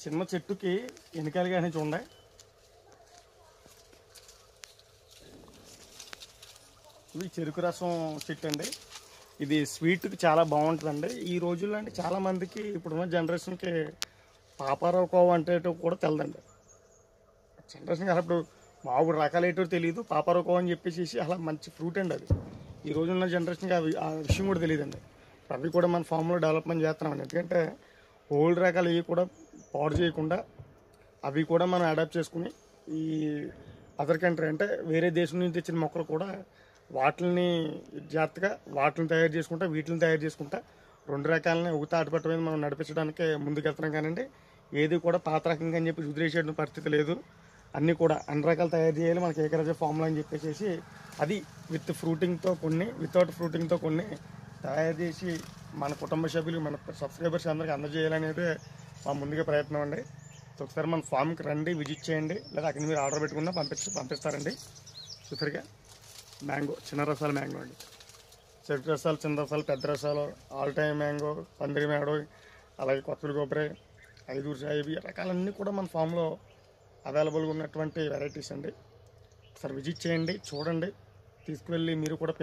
చిన్న చెట్టుకి ఎన్నికలు కానీ చూడండి. ఇది చెరుకు రసం చెట్టు అండి. ఇది స్వీట్కి చాలా బాగుంటుందండి. ఈ రోజుల్లో అంటే చాలామందికి ఇప్పుడున్న జనరేషన్కి పాపారావు కోవ అంటే కూడా తెలదండి. జనరేషన్ అలా ఇప్పుడు మామూలు రకాలు ఏంటో తెలియదు. పాపారావు కోవ అని చెప్పేసి అలా మంచి ఫ్రూట్ అండి అది. ఈ రోజున్న జనరేషన్కి ఆ విషయం కూడా తెలియదండి. అవి కూడా మన ఫామ్లో డెవలప్మెంట్ చేస్తున్నామండి. ఎందుకంటే ఓల్డ్ రకాలు ఇవి కూడా పాడు చేయకుండా అవి కూడా మనం అడాప్ట్ చేసుకుని ఈ అదర్ కంట్రీ అంటే వేరే దేశం నుంచి తెచ్చిన మొక్కలు కూడా వాటిని జాగ్రత్తగా వాటిని తయారు చేసుకుంటా వీటిని తయారు చేసుకుంటా రెండు రకాలని ఒక తాటిపట్ట మీద మనం నడిపించడానికి ముందుకెళ్తున్నాం. కానండి ఏది కూడా పాత రకంగా అని చెప్పి వదిలేసే పరిస్థితి లేదు. అన్నీ కూడా అన్ని రకాలు తయారు చేయాలి మనకి ఏకరాజ ఫార్ములా అని చెప్పేసి అది విత్ ఫ్రూటింగ్తో కొన్ని వితౌట్ ఫ్రూటింగ్తో కొన్ని తయారు చేసి మన కుటుంబ సభ్యులు మన సబ్స్క్రైబర్స్ అందరికీ అందజేయాలనేది మా ముందుగా ప్రయత్నం అండి. ఒకసారి మన ఫామ్కి రండి, విజిట్ చేయండి, లేదా అక్కడ మీరు ఆర్డర్ పెట్టుకున్నా పంపిస్తారండి. చూసారుగా మ్యాంగో, చిన్న రసాల మ్యాంగో అండి. చెరుకు రసాలు, చిన్న రసాలు, పెద్ద రసాలు, ఆల్ టైమ్ మ్యాంగో, పందిరి మ్యాంగో, అలాగే కొత్తూరు కొబ్బరి, ఐదూరు సాయిబి రకాలన్నీ కూడా మన ఫామ్లో అవైలబుల్గా ఉన్నటువంటి వెరైటీస్ అండి. ఒకసారి విజిట్ చేయండి, చూడండి, తీసుకువెళ్ళి మీరు కూడా